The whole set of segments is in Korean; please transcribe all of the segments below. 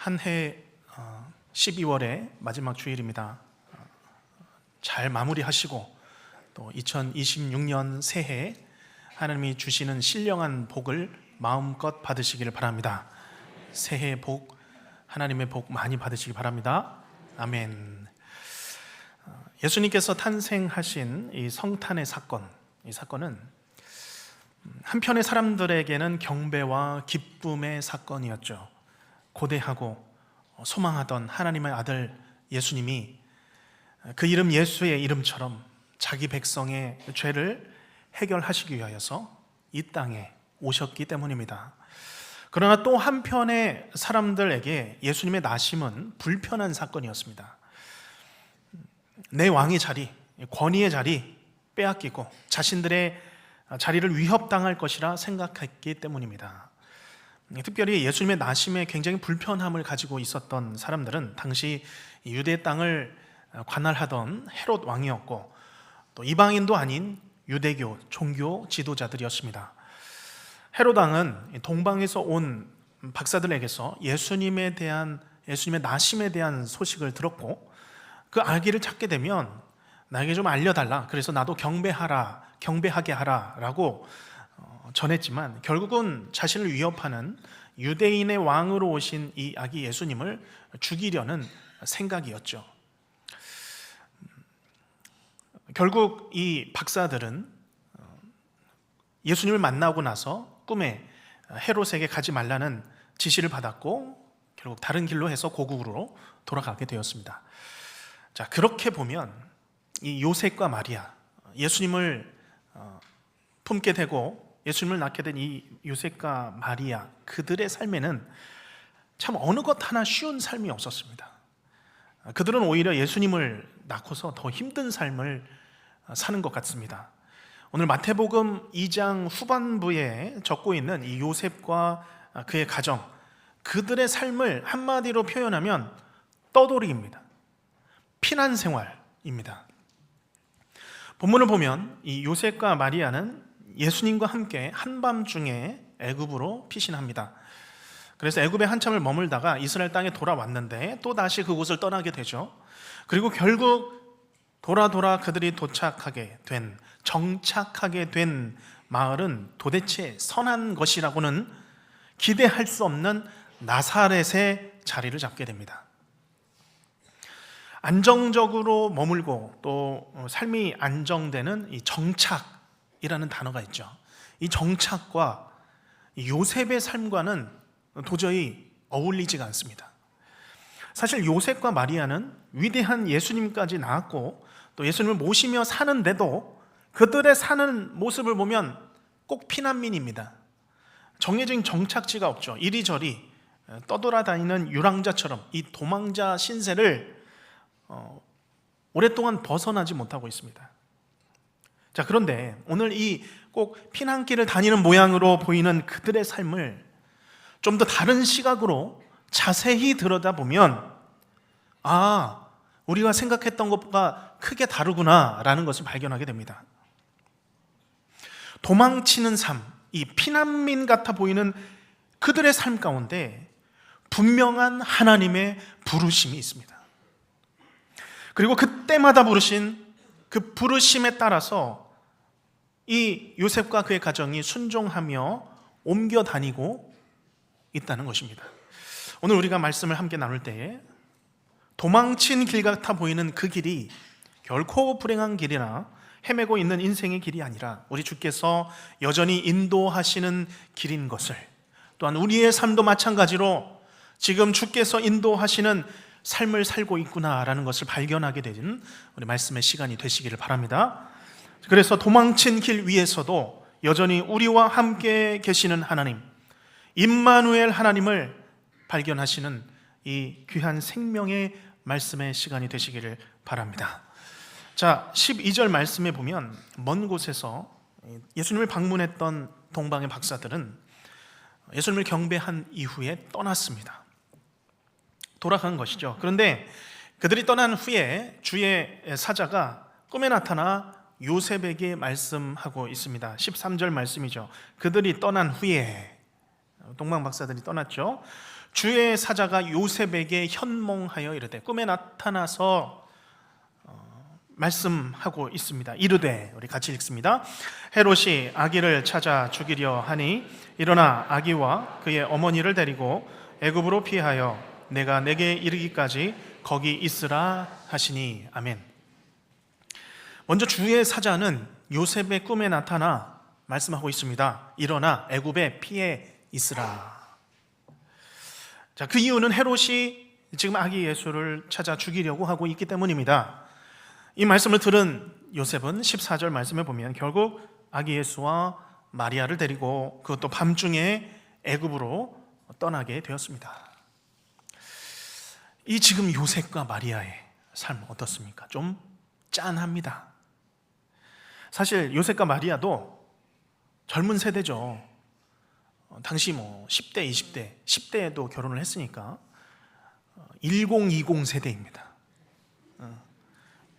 한 해 12월의 마지막 주일입니다. 잘 마무리하시고 또 2026년 새해 하나님이 주시는 신령한 복을 마음껏 받으시기를 바랍니다. 새해 복, 하나님의 복 많이 받으시기 바랍니다. 아멘. 예수님께서 탄생하신 이 성탄의 사건, 이 사건은 한편의 사람들에게는 경배와 기쁨의 사건이었죠. 고대하고 소망하던 하나님의 아들 예수님이 그 이름 예수의 이름처럼 자기 백성의 죄를 해결하시기 위하여서 이 땅에 오셨기 때문입니다. 그러나 또 한편의 사람들에게 예수님의 나심은 불편한 사건이었습니다. 내 왕의 자리, 권위의 자리 빼앗기고 자신들의 자리를 위협당할 것이라 생각했기 때문입니다. 특별히 예수님의 나심에 굉장히 불편함을 가지고 있었던 사람들은 당시 유대 땅을 관할하던 헤롯 왕이었고 또 이방인도 아닌 유대교 종교 지도자들이었습니다. 헤롯 왕은 동방에서 온 박사들에게서 예수님의 나심에 대한 소식을 들었고 그 알기를 찾게 되면 나에게 좀 알려달라, 그래서 나도 경배하게 하라 라고 전했지만 결국은 자신을 위협하는 유대인의 왕으로 오신 이 아기 예수님을 죽이려는 생각이었죠. 결국 이 박사들은 예수님을 만나고 나서 꿈에 헤롯에게 가지 말라는 지시를 받았고 결국 다른 길로 해서 고국으로 돌아가게 되었습니다. 자, 그렇게 보면 이 요셉과 마리아, 예수님을 품게 되고 예수님을 낳게 된 이 요셉과 마리아, 그들의 삶에는 참 어느 것 하나 쉬운 삶이 없었습니다. 그들은 오히려 예수님을 낳고서 더 힘든 삶을 사는 것 같습니다. 오늘 마태복음 2장 후반부에 적고 있는 이 요셉과 그의 가정, 그들의 삶을 한마디로 표현하면 떠돌이입니다. 피난 생활입니다. 본문을 보면 이 요셉과 마리아는 예수님과 함께 한밤중에 애굽으로 피신합니다. 그래서 애굽에 한참을 머물다가 이스라엘 땅에 돌아왔는데 또 다시 그곳을 떠나게 되죠. 그리고 결국 돌아 그들이 정착하게 된 마을은 도대체 선한 것이라고는 기대할 수 없는 나사렛의 자리를 잡게 됩니다. 안정적으로 머물고 또 삶이 안정되는 이 정착이라는 단어가 있죠. 이 정착과 요셉의 삶과는 도저히 어울리지가 않습니다. 사실 요셉과 마리아는 위대한 예수님까지 낳았고 또 예수님을 모시며 사는데도 그들의 사는 모습을 보면 꼭 피난민입니다. 정해진 정착지가 없죠. 이리저리 떠돌아다니는 유랑자처럼 이 도망자 신세를 오랫동안 벗어나지 못하고 있습니다. 자, 그런데 오늘 이 꼭 피난길을 다니는 모양으로 보이는 그들의 삶을 좀 더 다른 시각으로 자세히 들여다보면 우리가 생각했던 것보다 크게 다르구나라는 것을 발견하게 됩니다. 도망치는 삶, 이 피난민 같아 보이는 그들의 삶 가운데 분명한 하나님의 부르심이 있습니다. 그리고 그때마다 부르신 그 부르심에 따라서 이 요셉과 그의 가정이 순종하며 옮겨 다니고 있다는 것입니다. 오늘 우리가 말씀을 함께 나눌 때에 도망친 길 같아 보이는 그 길이 결코 불행한 길이나 헤매고 있는 인생의 길이 아니라 우리 주께서 여전히 인도하시는 길인 것을, 또한 우리의 삶도 마찬가지로 지금 주께서 인도하시는 삶을 살고 있구나라는 것을 발견하게 되는 우리 말씀의 시간이 되시기를 바랍니다. 그래서 도망친 길 위에서도 여전히 우리와 함께 계시는 하나님, 임마누엘 하나님을 발견하시는 이 귀한 생명의 말씀의 시간이 되시기를 바랍니다. 자, 12절 말씀에 보면 먼 곳에서 예수님을 방문했던 동방의 박사들은 예수님을 경배한 이후에 떠났습니다. 돌아간 것이죠. 그런데 그들이 떠난 후에 주의 사자가 꿈에 나타나 요셉에게 말씀하고 있습니다. 13절 말씀이죠. 그들이 떠난 후에, 동방 박사들이 떠났죠. 주의 사자가 요셉에게 현몽하여 이르되, 꿈에 나타나서 말씀하고 있습니다. 이르되, 우리 같이 읽습니다. 헤롯이 아기를 찾아 죽이려 하니 일어나 아기와 그의 어머니를 데리고 애굽으로 피하여 내가 내게 이르기까지 거기 있으라 하시니. 아멘. 먼저 주의 사자는 요셉의 꿈에 나타나 말씀하고 있습니다. 일어나 애굽에 피해 있으라. 자, 그 이유는 헤롯이 지금 아기 예수를 찾아 죽이려고 하고 있기 때문입니다. 이 말씀을 들은 요셉은 14절 말씀에 보면 결국 아기 예수와 마리아를 데리고 그것도 밤중에 애굽으로 떠나게 되었습니다. 이 지금 요셉과 마리아의 삶 어떻습니까? 좀 짠합니다. 사실 요셉과 마리아도 젊은 세대죠. 당시 10대, 20대, 10대에도 결혼을 했으니까 1020 세대입니다.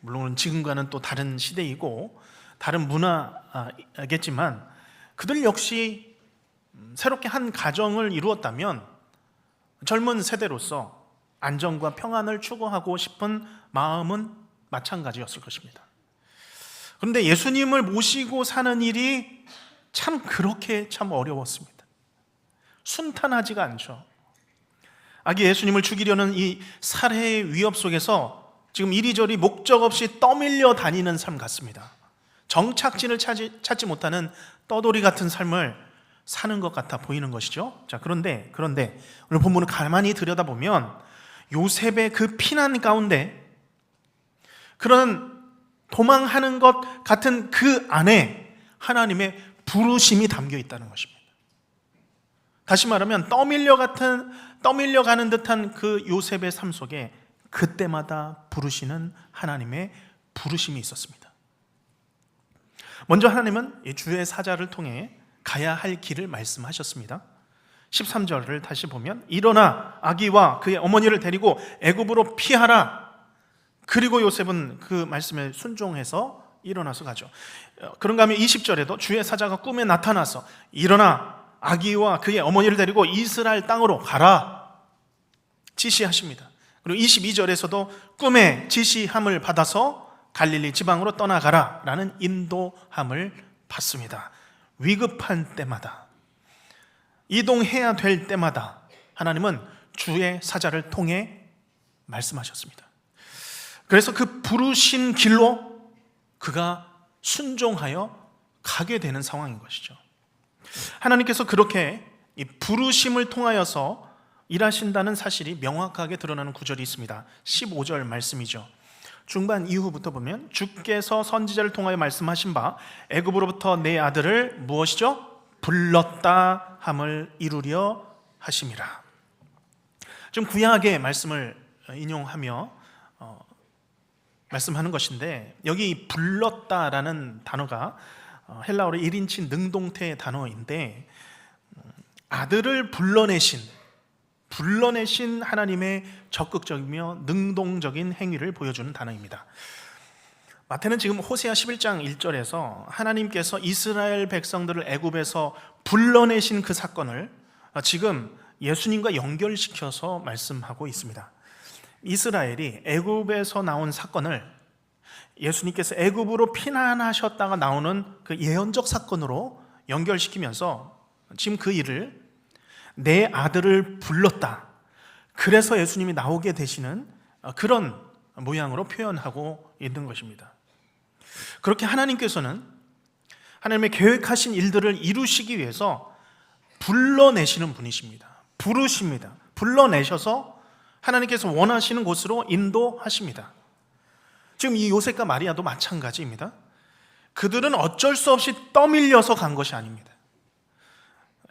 물론 지금과는 또 다른 시대이고 다른 문화겠지만 그들 역시 새롭게 한 가정을 이루었다면 젊은 세대로서 안정과 평안을 추구하고 싶은 마음은 마찬가지였을 것입니다. 그런데 예수님을 모시고 사는 일이 그렇게 어려웠습니다. 순탄하지가 않죠. 아기 예수님을 죽이려는 이 살해의 위협 속에서 지금 이리저리 목적 없이 떠밀려 다니는 삶 같습니다. 정착지를 찾지 못하는 떠돌이 같은 삶을 사는 것 같아 보이는 것이죠. 자, 그런데 오늘 본문을 가만히 들여다보면 요셉의 그 피난 가운데 그런 도망하는 것 같은 그 안에 하나님의 부르심이 담겨 있다는 것입니다. 다시 말하면 떠밀려가는 듯한 그 요셉의 삶 속에 그때마다 부르시는 하나님의 부르심이 있었습니다. 먼저 하나님은 이 주의 사자를 통해 가야 할 길을 말씀하셨습니다. 13절을 다시 보면 일어나 아기와 그의 어머니를 데리고 애굽으로 피하라. 그리고 요셉은 그 말씀에 순종해서 일어나서 가죠. 그런가 하면 20절에도 주의 사자가 꿈에 나타나서 일어나 아기와 그의 어머니를 데리고 이스라엘 땅으로 가라 지시하십니다. 그리고 22절에서도 꿈에 지시함을 받아서 갈릴리 지방으로 떠나가라 라는 인도함을 받습니다. 위급한 때마다, 이동해야 될 때마다 하나님은 주의 사자를 통해 말씀하셨습니다. 그래서 그 부르신 길로 그가 순종하여 가게 되는 상황인 것이죠. 하나님께서 그렇게 이 부르심을 통하여서 일하신다는 사실이 명확하게 드러나는 구절이 있습니다. 15절 말씀이죠. 중반 이후부터 보면 주께서 선지자를 통하여 말씀하신 바 애굽으로부터 내 아들을 무엇이죠? 불렀다 함을 이루려 하심이라. 좀 구약의 말씀을 인용하며 말씀하는 것인데, 여기 불렀다라는 단어가 헬라어로 1인칭 능동태 단어인데 아들을 불러내신 하나님의 적극적이며 능동적인 행위를 보여주는 단어입니다. 마태는 지금 호세아 11장 1절에서 하나님께서 이스라엘 백성들을 애굽에서 불러내신 그 사건을 지금 예수님과 연결시켜서 말씀하고 있습니다. 이스라엘이 애굽에서 나온 사건을 예수님께서 애굽으로 피난하셨다가 나오는 그 예언적 사건으로 연결시키면서 지금 그 일을 내 아들을 불렀다, 그래서 예수님이 나오게 되시는 그런 모양으로 표현하고 있는 것입니다. 그렇게 하나님께서는 하나님의 계획하신 일들을 이루시기 위해서 불러내시는 분이십니다. 부르십니다. 불러내셔서 하나님께서 원하시는 곳으로 인도하십니다. 지금 이 요셉과 마리아도 마찬가지입니다. 그들은 어쩔 수 없이 떠밀려서 간 것이 아닙니다.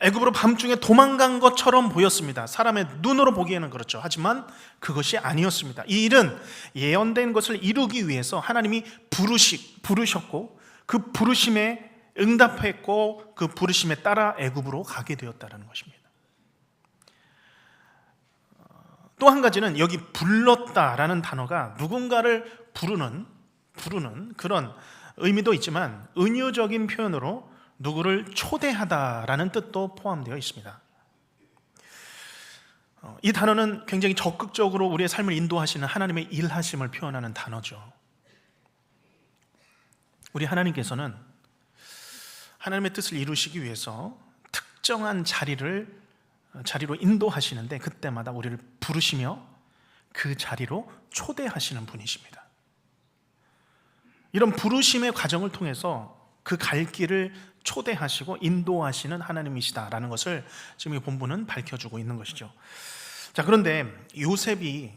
애굽으로 밤중에 도망간 것처럼 보였습니다. 사람의 눈으로 보기에는 그렇죠. 하지만 그것이 아니었습니다. 이 일은 예언된 것을 이루기 위해서 하나님이 부르셨고 그 부르심에 응답했고 그 부르심에 따라 애굽으로 가게 되었다는 것입니다. 또 한 가지는 여기 불렀다라는 단어가 누군가를 부르는 그런 의미도 있지만 은유적인 표현으로 누구를 초대하다라는 뜻도 포함되어 있습니다. 이 단어는 굉장히 적극적으로 우리의 삶을 인도하시는 하나님의 일하심을 표현하는 단어죠. 우리 하나님께서는 하나님의 뜻을 이루시기 위해서 특정한 자리로 인도하시는데, 그때마다 우리를 부르시며 그 자리로 초대하시는 분이십니다. 이런 부르심의 과정을 통해서 그 갈 길을 초대하시고 인도하시는 하나님이시다라는 것을 지금 이 본문은 밝혀주고 있는 것이죠. 자, 그런데 요셉이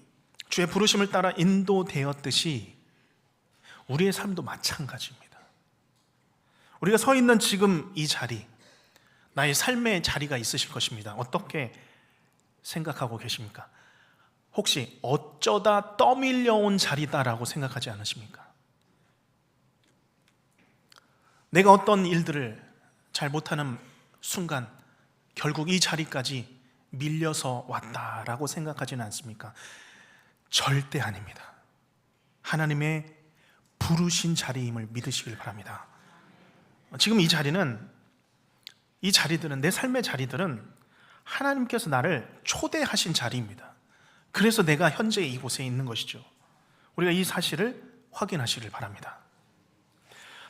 주의 부르심을 따라 인도되었듯이 우리의 삶도 마찬가지입니다. 우리가 서 있는 지금 이 자리, 나의 삶의 자리가 있으실 것입니다. 어떻게 생각하고 계십니까? 혹시 어쩌다 떠밀려온 자리다라고 생각하지 않으십니까? 내가 어떤 일들을 잘 못하는 순간 결국 이 자리까지 밀려서 왔다라고 생각하지는 않습니까? 절대 아닙니다. 하나님의 부르신 자리임을 믿으시길 바랍니다. 지금 이 자리들은, 내 삶의 자리들은 하나님께서 나를 초대하신 자리입니다. 그래서 내가 현재 이곳에 있는 것이죠. 우리가 이 사실을 확인하시길 바랍니다.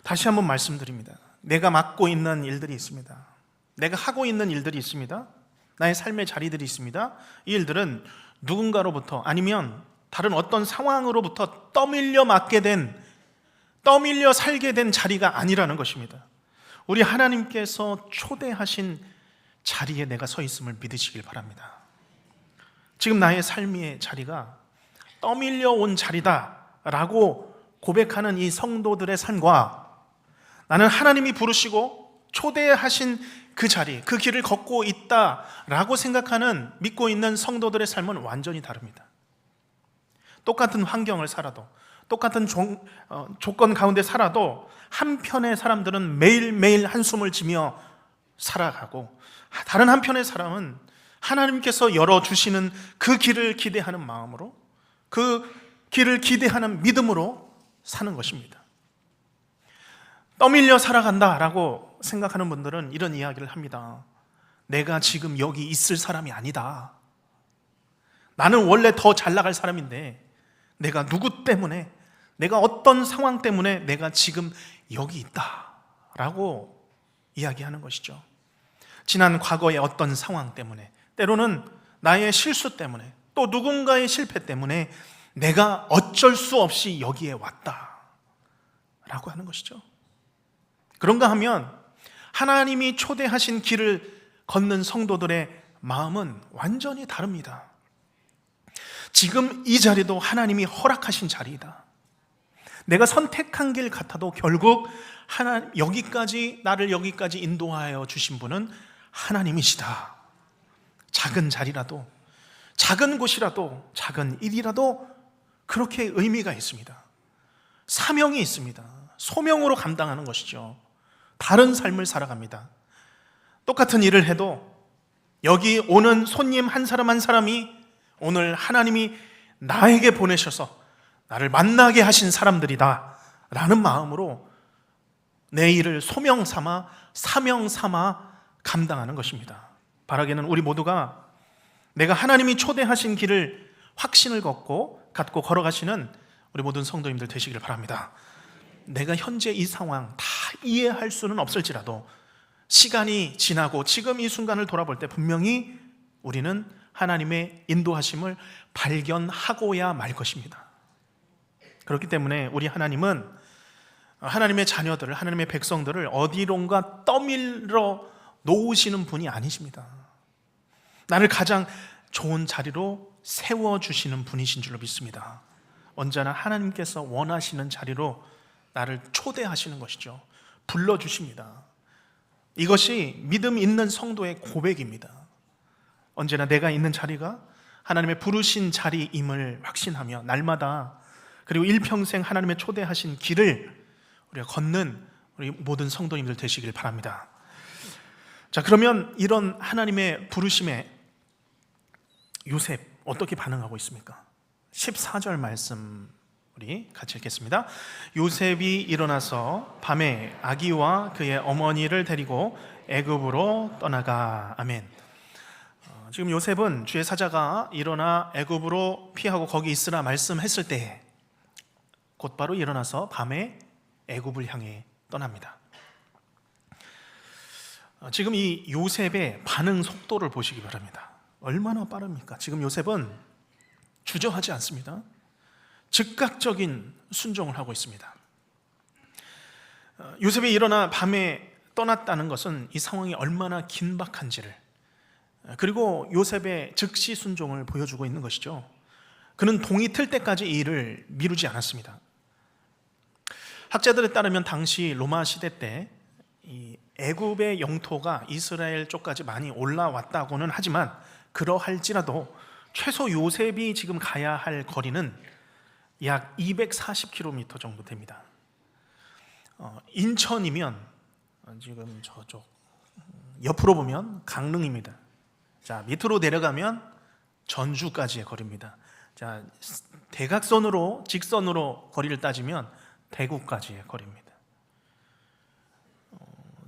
다시 한번 말씀드립니다. 내가 맡고 있는 일들이 있습니다. 내가 하고 있는 일들이 있습니다. 나의 삶의 자리들이 있습니다. 이 일들은 누군가로부터, 아니면 다른 어떤 상황으로부터 떠밀려 살게 된 자리가 아니라는 것입니다. 우리 하나님께서 초대하신 자리에 내가 서 있음을 믿으시길 바랍니다. 지금 나의 삶의 자리가 떠밀려 온 자리다라고 고백하는 이 성도들의 삶과, 나는 하나님이 부르시고 초대하신 그 자리, 그 길을 걷고 있다라고 생각하는, 믿고 있는 성도들의 삶은 완전히 다릅니다. 똑같은 환경을 살아도, 똑같은 조건 가운데 살아도 한편의 사람들은 매일매일 한숨을 지며 살아가고, 다른 한편의 사람은 하나님께서 열어주시는 그 길을 기대하는 마음으로, 그 길을 기대하는 믿음으로 사는 것입니다. 떠밀려 살아간다라고 생각하는 분들은 이런 이야기를 합니다. 내가 지금 여기 있을 사람이 아니다. 나는 원래 더 잘 나갈 사람인데 내가 누구 때문에, 내가 어떤 상황 때문에 내가 지금 여기 있다라고 이야기하는 것이죠. 지난 과거의 어떤 상황 때문에, 때로는 나의 실수 때문에, 또 누군가의 실패 때문에 내가 어쩔 수 없이 여기에 왔다라고 하는 것이죠. 그런가 하면 하나님이 초대하신 길을 걷는 성도들의 마음은 완전히 다릅니다. 지금 이 자리도 하나님이 허락하신 자리이다. 내가 선택한 길 같아도 결국 나를 여기까지 인도하여 주신 분은 하나님이시다. 작은 자리라도, 작은 곳이라도, 작은 일이라도 그렇게 의미가 있습니다. 사명이 있습니다. 소명으로 감당하는 것이죠. 다른 삶을 살아갑니다. 똑같은 일을 해도 여기 오는 손님 한 사람 한 사람이 오늘 하나님이 나에게 보내셔서 나를 만나게 하신 사람들이다 라는 마음으로 내 일을 소명 삼아, 사명 삼아 감당하는 것입니다. 바라기는 우리 모두가 내가 하나님이 초대하신 길을 확신을 갖고 걸어가시는 우리 모든 성도님들 되시기를 바랍니다. 내가 현재 이 상황 다 이해할 수는 없을지라도 시간이 지나고 지금 이 순간을 돌아볼 때 분명히 우리는 하나님의 인도하심을 발견하고야 말 것입니다. 그렇기 때문에 우리 하나님은 하나님의 자녀들을, 하나님의 백성들을 어디론가 떠밀러 놓으시는 분이 아니십니다. 나를 가장 좋은 자리로 세워주시는 분이신 줄로 믿습니다. 언제나 하나님께서 원하시는 자리로 나를 초대하시는 것이죠. 불러주십니다. 이것이 믿음 있는 성도의 고백입니다. 언제나 내가 있는 자리가 하나님의 부르신 자리임을 확신하며 날마다, 그리고 일평생 하나님의 초대하신 길을 우리가 걷는 우리 모든 성도님들 되시길 바랍니다. 자, 그러면 이런 하나님의 부르심에 요셉 어떻게 반응하고 있습니까? 14절 말씀 우리 같이 읽겠습니다. 요셉이 일어나서 밤에 아기와 그의 어머니를 데리고 애굽으로 떠나가. 아멘. 지금 요셉은 주의 사자가 일어나 애굽으로 피하고 거기 있으라 말씀했을 때에 곧바로 일어나서 밤에 애굽을 향해 떠납니다. 지금 이 요셉의 반응 속도를 보시기 바랍니다. 얼마나 빠릅니까? 지금 요셉은 주저하지 않습니다. 즉각적인 순종을 하고 있습니다. 요셉이 일어나 밤에 떠났다는 것은 이 상황이 얼마나 긴박한지를, 그리고 요셉의 즉시 순종을 보여주고 있는 것이죠. 그는 동이 틀 때까지 이 일을 미루지 않았습니다. 학자들에 따르면 당시 로마 시대 때 이 애굽의 영토가 이스라엘 쪽까지 많이 올라왔다고는 하지만 그러할지라도 최소 요셉이 지금 가야 할 거리는 약 240km 정도 됩니다. 인천이면 지금 저쪽 옆으로 보면 강릉입니다. 자, 밑으로 내려가면 전주까지의 거리입니다. 자, 대각선으로 직선으로 거리를 따지면 대구까지의 거리입니다.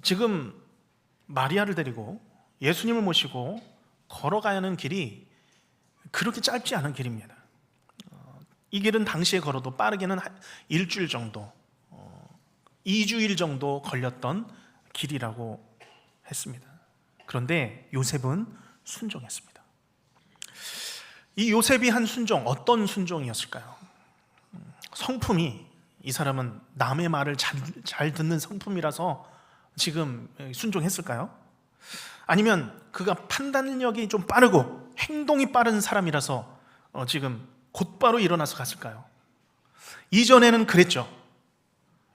지금 마리아를 데리고 예수님을 모시고 걸어가야 하는 길이 그렇게 짧지 않은 길입니다. 이 길은 당시에 걸어도 빠르게는 일주일 정도, 2주일 정도 걸렸던 길이라고 했습니다. 그런데 요셉은 순종했습니다. 이 요셉이 한 순종, 어떤 순종이었을까요? 성품이, 이 사람은 남의 말을 잘 듣는 성품이라서 지금 순종했을까요? 아니면 그가 판단력이 좀 빠르고 행동이 빠른 사람이라서 지금 곧바로 일어나서 갔을까요? 이전에는 그랬죠.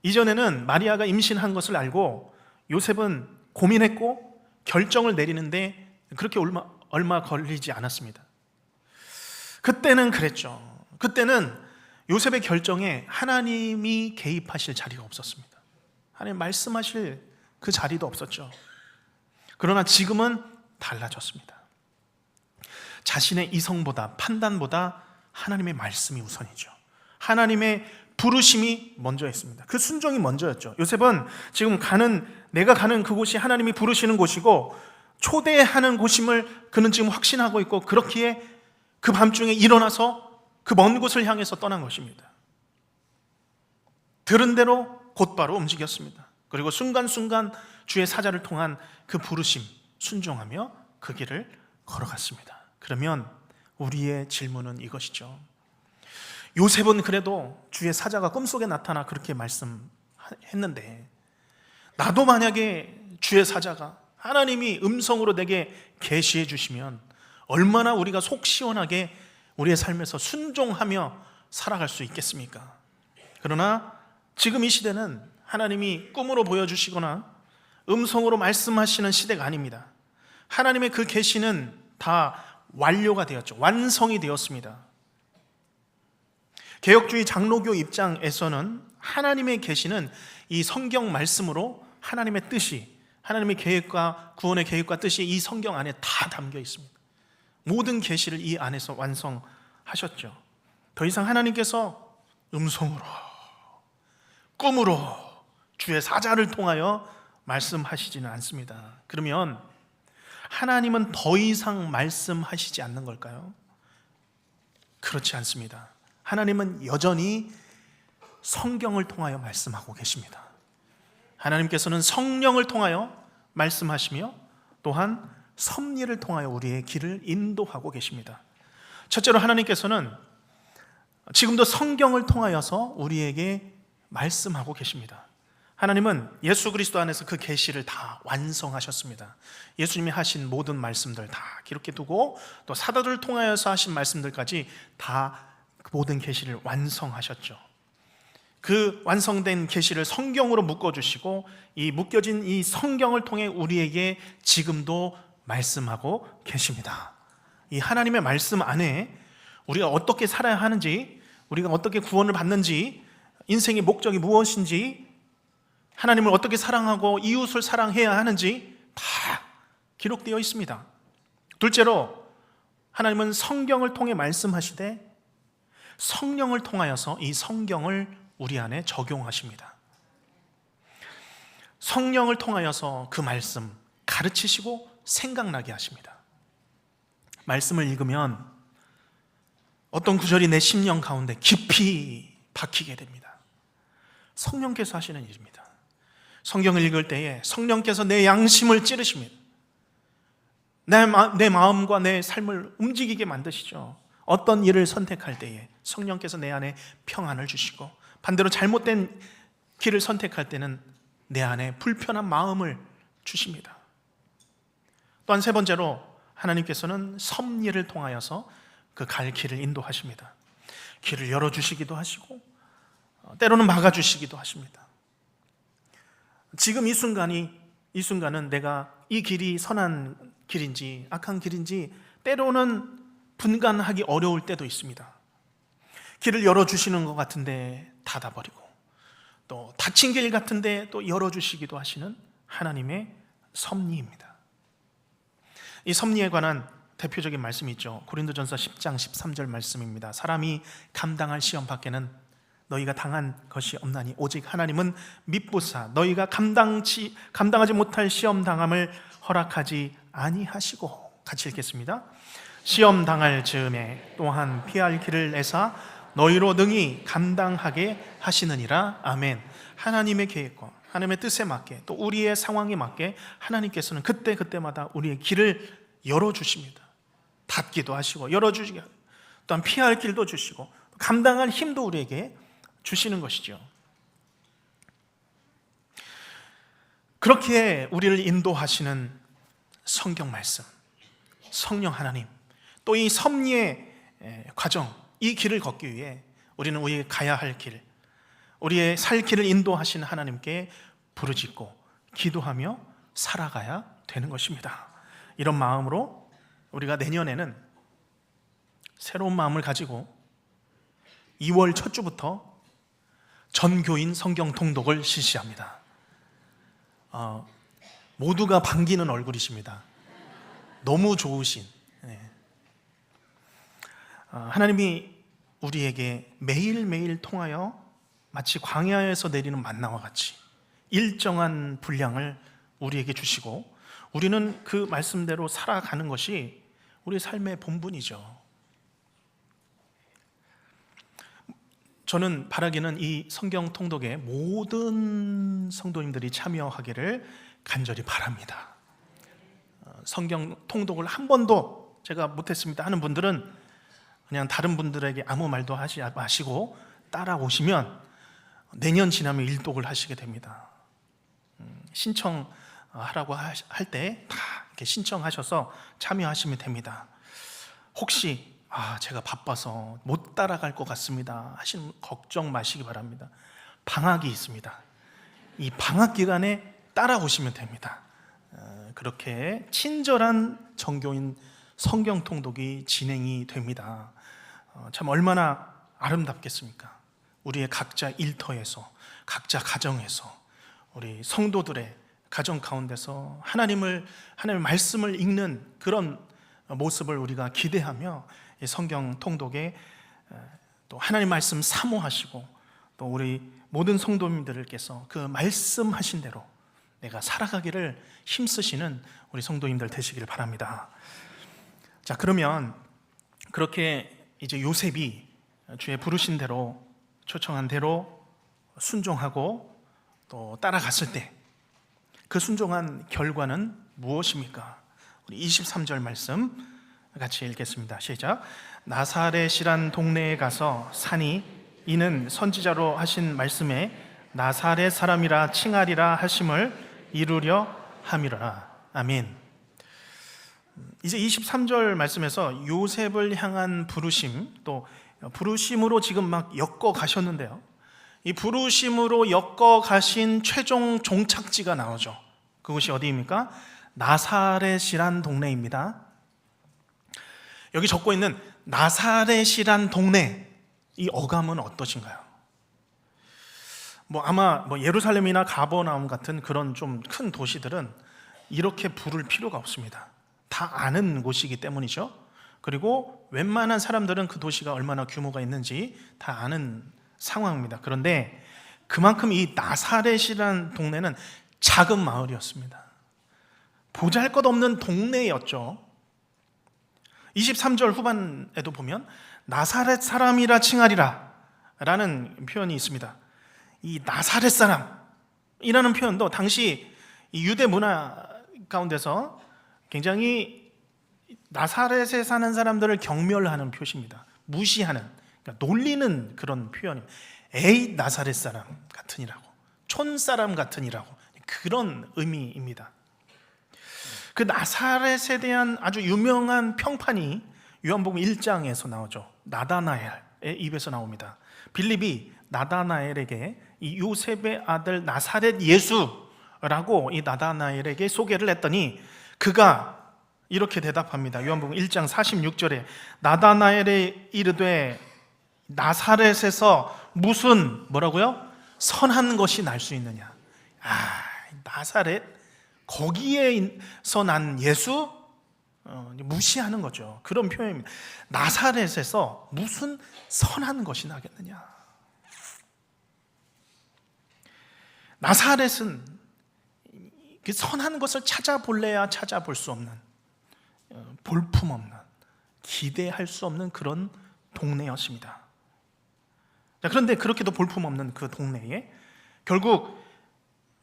이전에는 마리아가 임신한 것을 알고 요셉은 고민했고 결정을 내리는데 그렇게 얼마 걸리지 않았습니다. 그때는 그랬죠. 그때는 요셉의 결정에 하나님이 개입하실 자리가 없었습니다. 하나님 말씀하실 그 자리도 없었죠. 그러나 지금은 달라졌습니다. 자신의 이성보다, 판단보다 하나님의 말씀이 우선이죠. 하나님의 부르심이 먼저였습니다. 그 순종이 먼저였죠. 요셉은 지금 내가 가는 그곳이 하나님이 부르시는 곳이고 초대하는 곳임을 그는 지금 확신하고 있고, 그렇기에 그 밤중에 일어나서 그 먼 곳을 향해서 떠난 것입니다. 들은 대로 곧바로 움직였습니다. 그리고 순간순간 주의 사자를 통한 그 부르심 순종하며 그 길을 걸어갔습니다. 그러면 우리의 질문은 이것이죠. 요셉은 그래도 주의 사자가 꿈속에 나타나 그렇게 말씀했는데, 나도 만약에 주의 사자가 하나님이 음성으로 내게 계시해 주시면 얼마나 우리가 속 시원하게 우리의 삶에서 순종하며 살아갈 수 있겠습니까? 그러나 지금 이 시대는 하나님이 꿈으로 보여주시거나 음성으로 말씀하시는 시대가 아닙니다. 하나님의 그 계시는 다 완료가 되었죠. 완성이 되었습니다. 개혁주의 장로교 입장에서는 하나님의 계시는 이 성경 말씀으로 하나님의 뜻이, 하나님의 계획과 구원의 계획과 뜻이 이 성경 안에 다 담겨 있습니다. 모든 계시를 이 안에서 완성하셨죠. 더 이상 하나님께서 음성으로, 꿈으로, 주의 사자를 통하여 말씀하시지는 않습니다. 그러면 하나님은 더 이상 말씀하시지 않는 걸까요? 그렇지 않습니다. 하나님은 여전히 성경을 통하여 말씀하고 계십니다. 하나님께서는 성령을 통하여 말씀하시며 또한 섭리를 통하여 우리의 길을 인도하고 계십니다. 첫째로 하나님께서는 지금도 성경을 통하여서 우리에게 말씀하고 계십니다. 하나님은 예수 그리스도 안에서 그 계시를 다 완성하셨습니다. 예수님이 하신 모든 말씀들 다 기록해 두고 또 사도들을 통하여서 하신 말씀들까지 다 그 모든 계시를 완성하셨죠. 그 완성된 계시를 성경으로 묶어주시고 이 묶여진 이 성경을 통해 우리에게 지금도 말씀하고 계십니다. 이 하나님의 말씀 안에 우리가 어떻게 살아야 하는지, 우리가 어떻게 구원을 받는지, 인생의 목적이 무엇인지, 하나님을 어떻게 사랑하고 이웃을 사랑해야 하는지 다 기록되어 있습니다. 둘째로 하나님은 성경을 통해 말씀하시되 성령을 통하여서 이 성경을 우리 안에 적용하십니다. 성령을 통하여서 그 말씀 가르치시고 생각나게 하십니다. 말씀을 읽으면 어떤 구절이 내 심령 가운데 깊이 박히게 됩니다. 성령께서 하시는 일입니다. 성경을 읽을 때에 성령께서 내 양심을 찌르십니다. 내 마음과 내 삶을 움직이게 만드시죠. 어떤 일을 선택할 때에 성령께서 내 안에 평안을 주시고, 반대로 잘못된 길을 선택할 때는 내 안에 불편한 마음을 주십니다. 또한 세 번째로 하나님께서는 섭리를 통하여서 그 갈 길을 인도하십니다. 길을 열어주시기도 하시고 때로는 막아주시기도 하십니다. 지금 이 순간은 내가 이 길이 선한 길인지 악한 길인지 때로는 분간하기 어려울 때도 있습니다. 길을 열어주시는 것 같은데 닫아버리고, 또 닫힌 길 같은데 또 열어주시기도 하시는 하나님의 섭리입니다. 이 섭리에 관한 대표적인 말씀이 있죠. 고린도전서 10장 13절 말씀입니다. 사람이 감당할 시험 밖에는 너희가 당한 것이 없나니 오직 하나님은 미쁘사 너희가 감당하지 못할 시험 당함을 허락하지 아니하시고. 같이 읽겠습니다. 시험 당할 즈음에 또한 피할 길을 내사 너희로 능히 감당하게 하시느니라. 아멘. 하나님의 계획과 하나님의 뜻에 맞게, 또 우리의 상황에 맞게 하나님께서는 그때마다 우리의 길을 열어주십니다. 닫기도 하시고 열어주시고, 또한 피할 길도 주시고 감당할 힘도 우리에게 주시는 것이죠. 그렇게 우리를 인도하시는 성경 말씀, 성령 하나님, 또 이 섭리의 과정, 이 길을 걷기 위해 우리는 우리의 가야 할 길, 우리의 살 길을 인도하시는 하나님께 부르짖고 기도하며 살아가야 되는 것입니다. 이런 마음으로 우리가 내년에는 새로운 마음을 가지고 2월 첫 주부터 전교인 성경 통독을 실시합니다. 모두가 반기는 얼굴이십니다. 너무 좋으신. 하나님이 우리에게 매일매일 통하여 마치 광야에서 내리는 만나와 같이 일정한 분량을 우리에게 주시고, 우리는 그 말씀대로 살아가는 것이 우리 삶의 본분이죠. 저는 바라기는 이 성경 통독에 모든 성도님들이 참여하기를 간절히 바랍니다. 성경 통독을 한 번도 제가 못했습니다 하는 분들은 그냥 다른 분들에게 아무 말도 하지 마시고 따라오시면 내년 지나면 일독을 하시게 됩니다. 신청하라고 할 때 다 이렇게 신청하셔서 참여하시면 됩니다. 혹시 제가 바빠서 못 따라갈 것 같습니다 하시는 걱정 마시기 바랍니다. 방학이 있습니다. 이 방학 기간에 따라오시면 됩니다. 그렇게 친절한 정교인 성경 통독이 진행이 됩니다. 참 얼마나 아름답겠습니까? 우리의 각자 일터에서, 각자 가정에서, 우리 성도들의 가정 가운데서 하나님의 말씀을 읽는 그런 모습을 우리가 기대하며 이 성경 통독에 또 하나님 말씀 사모하시고, 또 우리 모든 성도님들께서 그 말씀하신 대로 내가 살아가기를 힘쓰시는 우리 성도님들 되시기를 바랍니다. 자, 그러면 그렇게 이제 요셉이 주의 부르신 대로, 초청한 대로 순종하고 또 따라갔을 때 그 순종한 결과는 무엇입니까? 우리 23절 말씀 같이 읽겠습니다. 시작. 나사렛이란 동네에 가서 사니 이는 선지자로 하신 말씀에 나사렛 사람이라 칭하리라 하심을 이루려 함이라. 아멘. 이제 23절 말씀에서 요셉을 향한 부르심, 또 부르심으로 지금 막 엮어 가셨는데요, 이 부르심으로 엮어 가신 최종 종착지가 나오죠. 그것이 어디입니까? 나사렛이란 동네입니다. 여기 적고 있는 나사렛이란 동네, 이 어감은 어떠신가요? 아마 예루살렘이나 가버나움 같은 그런 좀 큰 도시들은 이렇게 부를 필요가 없습니다. 다 아는 곳이기 때문이죠. 그리고 웬만한 사람들은 그 도시가 얼마나 규모가 있는지 다 아는 상황입니다. 그런데 그만큼 이 나사렛이라는 동네는 작은 마을이었습니다. 보잘것없는 동네였죠. 23절 후반에도 보면 나사렛 사람이라 칭하리라 라는 표현이 있습니다. 이 나사렛 사람이라는 표현도 당시 이 유대 문화 가운데서 굉장히 나사렛에 사는 사람들을 경멸하는 표시입니다. 무시하는, 그러니까 놀리는 그런 표현입니다. 에이 나사렛 사람 같으니라고, 촌 사람 같으니라고, 그런 의미입니다. 그 나사렛에 대한 아주 유명한 평판이 요한복음 1장에서 나오죠. 나다나엘의 입에서 나옵니다. 빌립이 나다나엘에게 이 요셉의 아들 나사렛 예수라고 이 나다나엘에게 소개를 했더니 그가 이렇게 대답합니다. 요한복음 1장 46절에 나다나엘에 이르되 나사렛에서 무슨 뭐라고요? 선한 것이 날 수 있느냐. 나사렛 거기에서 난 예수 무시하는 거죠. 그런 표현입니다. 나사렛에서 무슨 선한 것이 나겠느냐. 나사렛은 그 선한 것을 찾아볼래야 찾아볼 수 없는, 볼품없는, 기대할 수 없는 그런 동네였습니다. 그런데 그렇게도 볼품없는 그 동네에 결국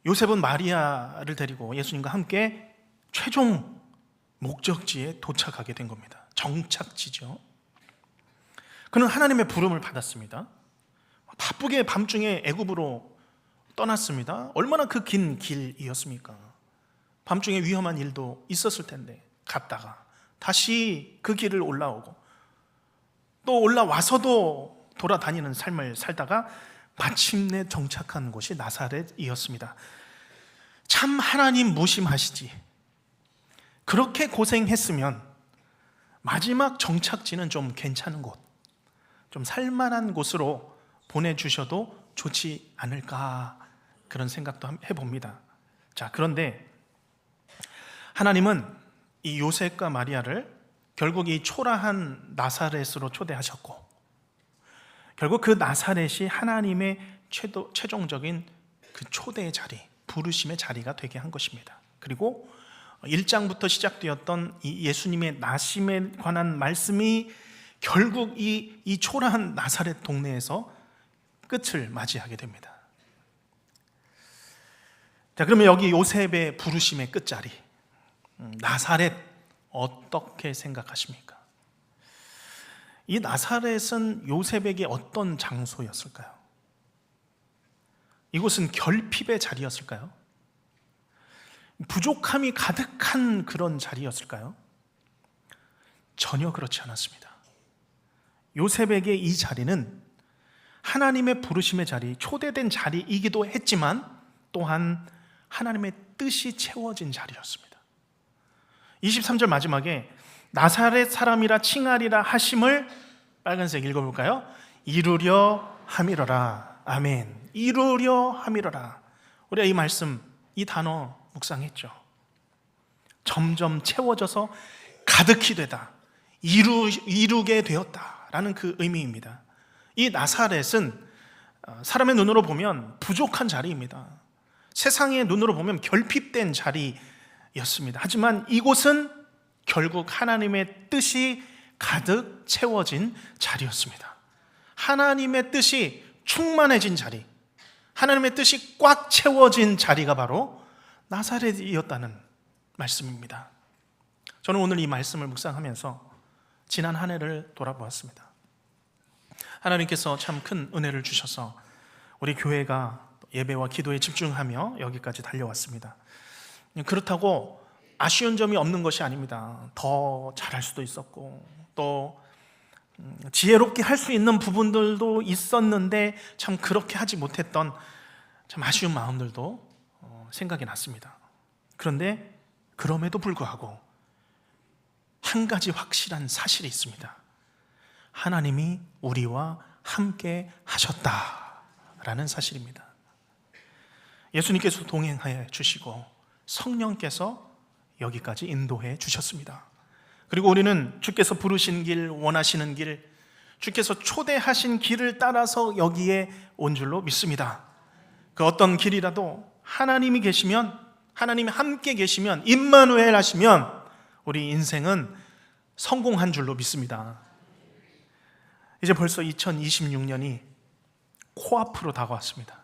요셉은 마리아를 데리고 예수님과 함께 최종 목적지에 도착하게 된 겁니다. 정착지죠. 그는 하나님의 부름을 받았습니다. 바쁘게 밤중에 애굽으로 떠났습니다. 얼마나 그 긴 길이었습니까? 밤중에 위험한 일도 있었을 텐데 갔다가 다시 그 길을 올라오고 또 올라와서도 돌아다니는 삶을 살다가 마침내 정착한 곳이 나사렛이었습니다. 참 하나님 무심하시지. 그렇게 고생했으면 마지막 정착지는 좀 괜찮은 곳, 좀 살만한 곳으로 보내주셔도 좋지 않을까, 그런 생각도 해봅니다. 자, 그런데 하나님은 이 요셉과 마리아를 결국 이 초라한 나사렛으로 초대하셨고, 결국 그 나사렛이 하나님의 최종적인 그 초대의 자리, 부르심의 자리가 되게 한 것입니다. 그리고 1장부터 시작되었던 이 예수님의 나심에 관한 말씀이 결국 이 초라한 나사렛 동네에서 끝을 맞이하게 됩니다. 자, 그러면 여기 요셉의 부르심의 끝자리, 나사렛, 어떻게 생각하십니까? 이 나사렛은 요셉에게 어떤 장소였을까요? 이곳은 결핍의 자리였을까요? 부족함이 가득한 그런 자리였을까요? 전혀 그렇지 않았습니다. 요셉에게 이 자리는 하나님의 부르심의 자리, 초대된 자리이기도 했지만 또한 하나님의 뜻이 채워진 자리였습니다. 23절 마지막에 나사렛 사람이라 칭하리라 하심을 빨간색 읽어볼까요? 이루려 함이러라. 아멘. 이루려 함이러라. 우리가 이 말씀, 이 단어 묵상했죠. 점점 채워져서 가득히 되다, 이루게 되었다라는 그 의미입니다. 이 나사렛은 사람의 눈으로 보면 부족한 자리입니다. 세상의 눈으로 보면 결핍된 자리였습니다. 하지만 이곳은 결국 하나님의 뜻이 가득 채워진 자리였습니다. 하나님의 뜻이 충만해진 자리, 하나님의 뜻이 꽉 채워진 자리가 바로 나사렛이었다는 말씀입니다. 저는 오늘 이 말씀을 묵상하면서 지난 한 해를 돌아보았습니다. 하나님께서 참 큰 은혜를 주셔서 우리 교회가 예배와 기도에 집중하며 여기까지 달려왔습니다. 그렇다고 아쉬운 점이 없는 것이 아닙니다. 더 잘할 수도 있었고 또 지혜롭게 할 수 있는 부분들도 있었는데 참 그렇게 하지 못했던 참 아쉬운 마음들도 생각이 났습니다. 그런데 그럼에도 불구하고 한 가지 확실한 사실이 있습니다. 하나님이 우리와 함께 하셨다라는 사실입니다. 예수님께서 동행하여 주시고 성령께서 여기까지 인도해 주셨습니다. 그리고 우리는 주께서 부르신 길, 원하시는 길, 주께서 초대하신 길을 따라서 여기에 온 줄로 믿습니다. 그 어떤 길이라도 하나님이 계시면, 하나님이 함께 계시면, 임마누엘 하시면 우리 인생은 성공한 줄로 믿습니다. 이제 벌써 2026년이 코앞으로 다가왔습니다.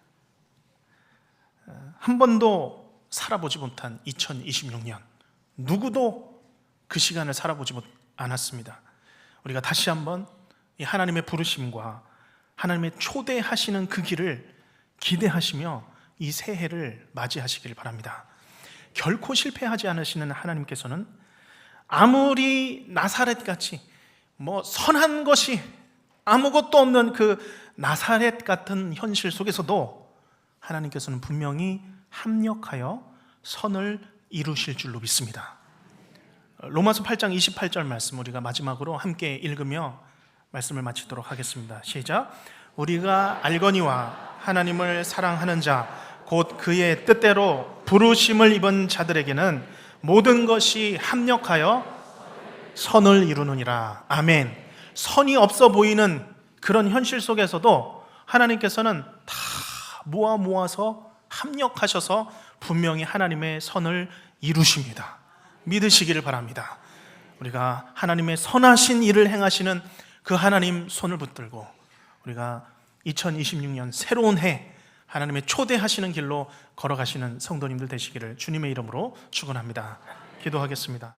한 번도 살아보지 못한 2026년, 누구도 그 시간을 살아보지 않았습니다. 우리가 다시 한번 이 하나님의 부르심과 하나님의 초대하시는 그 길을 기대하시며 이 새해를 맞이하시길 바랍니다. 결코 실패하지 않으시는 하나님께서는 아무리 나사렛같이 선한 것이 아무것도 없는 그 나사렛 같은 현실 속에서도 하나님께서는 분명히 합력하여 선을 이루실 줄로 믿습니다. 로마서 8장 28절 말씀 우리가 마지막으로 함께 읽으며 말씀을 마치도록 하겠습니다. 시작. 우리가 알거니와 하나님을 사랑하는 자 곧 그의 뜻대로 부르심을 입은 자들에게는 모든 것이 합력하여 선을 이루느니라. 아멘. 선이 없어 보이는 그런 현실 속에서도 하나님께서는 다 모아서 합력하셔서 분명히 하나님의 선을 이루십니다. 믿으시기를 바랍니다. 우리가 하나님의 선하신 일을 행하시는 그 하나님 손을 붙들고 우리가 2026년 새로운 해 하나님의 초대하시는 길로 걸어가시는 성도님들 되시기를 주님의 이름으로 축원합니다. 기도하겠습니다.